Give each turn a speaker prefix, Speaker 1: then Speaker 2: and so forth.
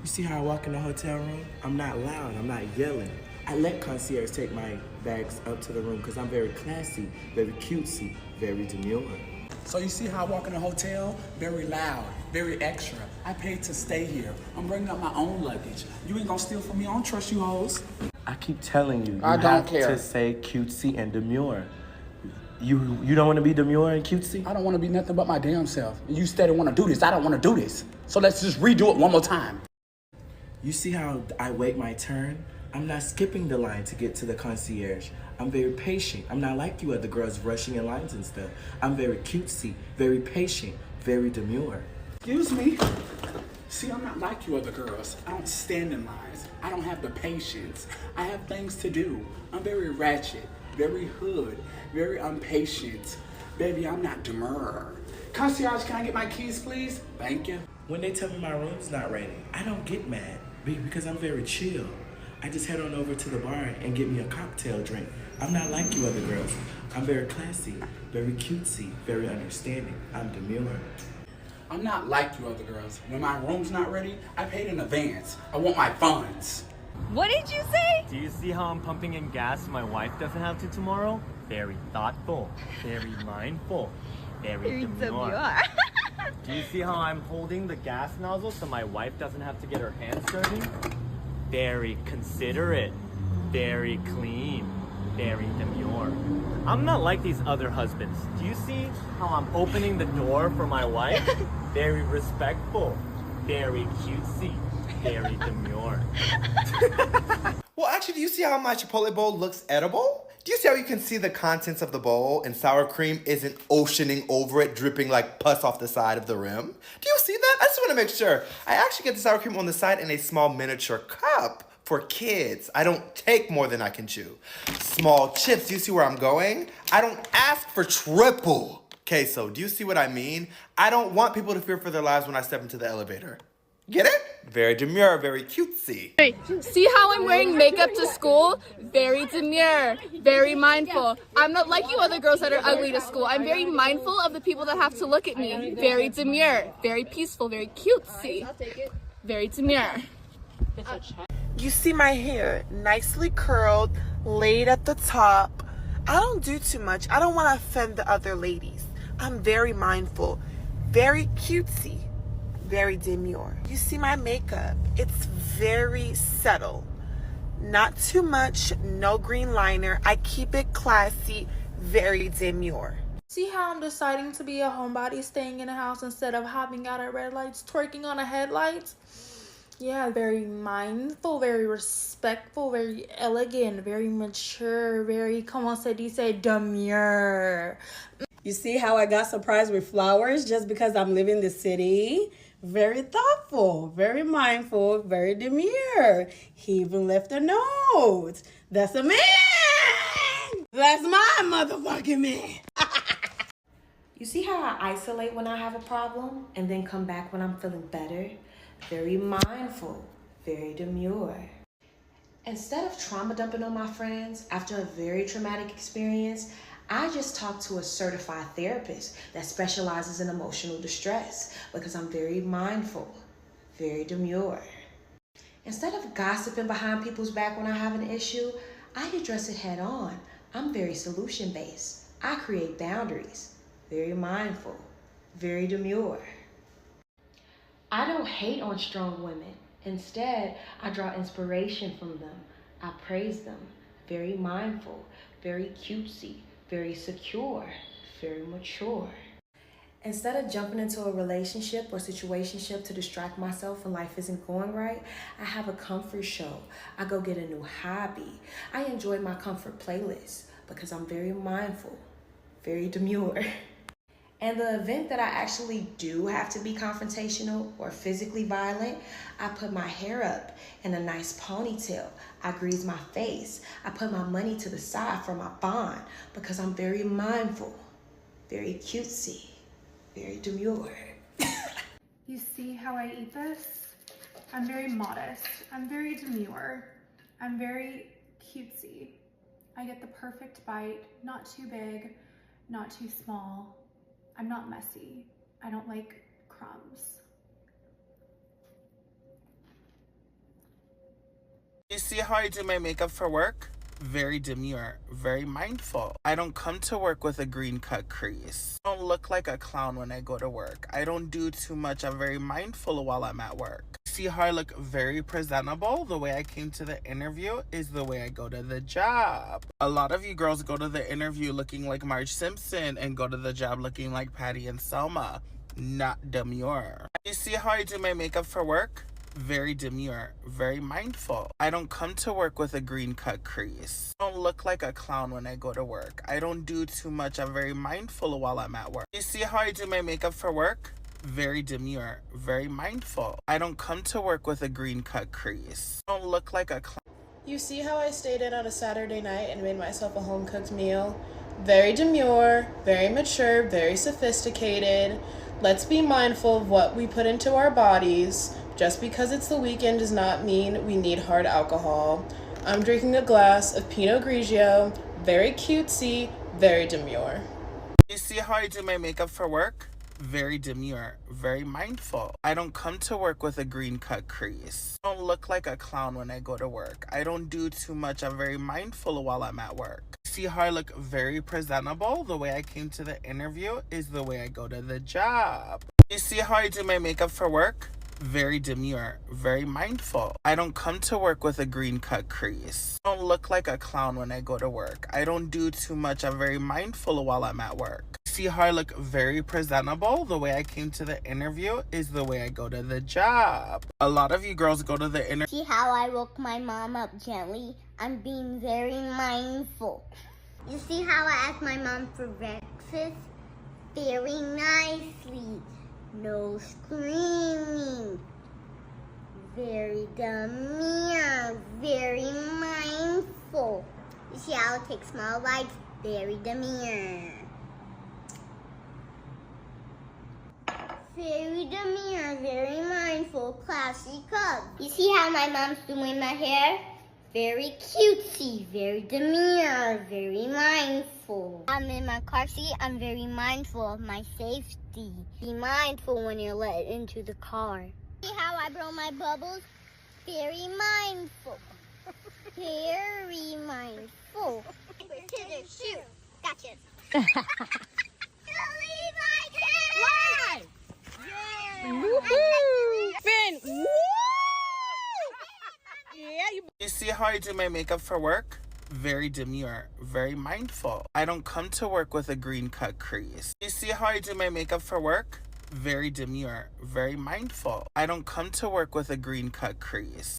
Speaker 1: You see how I walk in the hotel room? I'm not loud, I'm not yelling. I let concierge take my bags up to the room because I'm very classy, very cutesy, very demure.
Speaker 2: So you see how I walk in the hotel? Very loud, very extra. I paid to stay here. I'm bringing up my own luggage. You ain't gonna steal from me. I don't trust you hoes.
Speaker 1: I keep telling you,
Speaker 2: I don't care.
Speaker 1: to say cutesy and demure. You don't want to be demure and cutesy?
Speaker 2: I don't want to be nothing but my damn self. You steady want to do this. I don't want to do this. So let's just redo it one more time.
Speaker 1: You see how I wait my turn? I'm not skipping the line to get to the concierge. I'm very patient. I'm not like you other girls rushing in lines and stuff. I'm very cutesy, very patient, very demure.
Speaker 2: Excuse me. See, I'm not like you other girls. I don't stand in lines. I don't have the patience. I have things to do. I'm very ratchet, very hood, very impatient. Baby, I'm not demure. Concierge, can I get my keys, please? Thank you.
Speaker 1: When they tell me my room's not ready, I don't get mad because I'm very chill. I just head on over to the bar and get me a cocktail drink. I'm not like you other girls. I'm very classy, very cutesy, very understanding. I'm demure.
Speaker 2: I'm not like you other girls. When my room's not ready, I paid in advance. I want my funds.
Speaker 3: What did you say?
Speaker 4: Do you see how I'm pumping in gas my wife doesn't have to tomorrow? Very thoughtful, very mindful, very demure. Do you see how I'm holding the gas nozzle so my wife doesn't have to get her hands dirty? Very considerate, very clean, very demure. I'm not like these other husbands. Do you see how I'm opening the door for my wife? Very respectful, very cutesy, very demure.
Speaker 5: Well, actually, do you see how my Chipotle bowl looks edible? Do you see how you can see the contents of the bowl and sour cream isn't oceaning over it, dripping like pus off the side of the rim? Do you see that? I just want to make sure. I actually get the sour cream on the side in a small miniature cup for kids. I don't take more than I can chew. Small chips, do you see where I'm going? I don't ask for triple queso. Do you see what I mean? I don't want people to fear for their lives when I step into the elevator. Get it? Very demure, very cutesy.
Speaker 3: See how I'm wearing makeup to school? Very demure, very mindful. I'm not like you other girls that are ugly to school. I'm very mindful of the people that have to look at me. Very demure, very peaceful, very cutesy, very demure.
Speaker 6: You see my hair, nicely curled, laid at the top. I don't do too much. I don't want to offend the other ladies. I'm very mindful, very cutesy, very demure. You see my makeup, it's very subtle. Not too much, no green liner. I keep it classy, very demure.
Speaker 7: See how I'm deciding to be a homebody staying in a house instead of hopping out at red lights, twerking on a headlight? Yeah, very mindful, very respectful, very elegant, very mature, very, como se dice, demure.
Speaker 8: You see how I got surprised with flowers just because I'm living the city? Very thoughtful, very mindful, very demure. He even left a note. That's a man! That's my motherfucking man!
Speaker 9: You see how I isolate when I have a problem and then come back when I'm feeling better? Very mindful, very demure. Instead of trauma dumping on my friends after a very traumatic experience, I just talk to a certified therapist that specializes in emotional distress because I'm very mindful, very demure. Instead of gossiping behind people's back when I have an issue, I address it head on. I'm very solution-based. I create boundaries, very mindful, very demure. I don't hate on strong women. Instead, I draw inspiration from them. I praise them, very mindful, very cutesy, very secure, very mature. Instead of jumping into a relationship or situationship to distract myself when life isn't going right, I have a comfort show. I go get a new hobby. I enjoy my comfort playlist because I'm very mindful, very demure. And the event that I actually do have to be confrontational or physically violent, I put my hair up in a nice ponytail. I grease my face. I put my money to the side for my bond because I'm very mindful, very cutesy, very demure.
Speaker 7: You see how I eat this? I'm very modest. I'm very demure. I'm very cutesy. I get the perfect bite, not too big, not too small. I'm not messy. I don't like crumbs.
Speaker 2: see how I do my makeup for work? Very demure, very mindful. I don't come to work with a green cut crease. I don't look like a clown when I go to work. I don't do too much. I'm very mindful while I'm at work. See how I look very presentable? The way I came to the interview is the way I go to the job. A lot of you girls go to the interview looking like Marge Simpson and go to the job looking like Patty and Selma. Not demure. You see how I do my makeup for work? Very demure, very mindful. I don't come to work with a green cut crease. I don't look like a clown when I go to work. I don't do too much. I'm very mindful while I'm at work. You see how I do my makeup for work? Very demure, very mindful. I don't come to work with a green cut crease. I don't look like a clown.
Speaker 10: You see how I stayed in on a Saturday night and made myself a home-cooked meal? Very demure, very mature, very sophisticated. Let's be mindful of what we put into our bodies. Just because it's the weekend does not mean we need hard alcohol. I'm drinking a glass of Pinot Grigio, very cutesy, very demure.
Speaker 2: You see how I do my makeup for work? Very demure, very mindful. I don't come to work with a green cut crease. I don't look like a clown when I go to work. I don't do too much. I'm very mindful while I'm at work. See how I look very presentable? The way I came to the interview is the way I go to the job. You see how I do my makeup for work? Very demure, very mindful. I don't come to work with a green cut crease. I don't look like a clown when I go to work. I don't do too much. I'm very mindful while I'm at work. See how I look very presentable? The way I came to the interview is the way I go to the job. A lot of you girls go to the interview.
Speaker 11: See how I woke my mom up gently? I'm being very mindful. You see how I asked my mom for breakfast? Very nicely. No screaming. Very demure. Very mindful. You see how I take small bites? Very demure. Very demure, very mindful, classy cub. You see how my mom's doing my hair? Very cutesy, very demure, very mindful. I'm in my car seat, I'm very mindful of my safety. Be mindful when you're let into the car. See how I blow my bubbles? Very mindful. Very mindful. Scissors, shoot. Gotcha. Why?
Speaker 10: Woohoo! Finn! Woo! Yeah,
Speaker 2: You see how I do my makeup for work? Very demure, very mindful. I don't come to work with a green cut crease. You see how I do my makeup for work? Very demure, very mindful. I don't come to work with a green cut crease.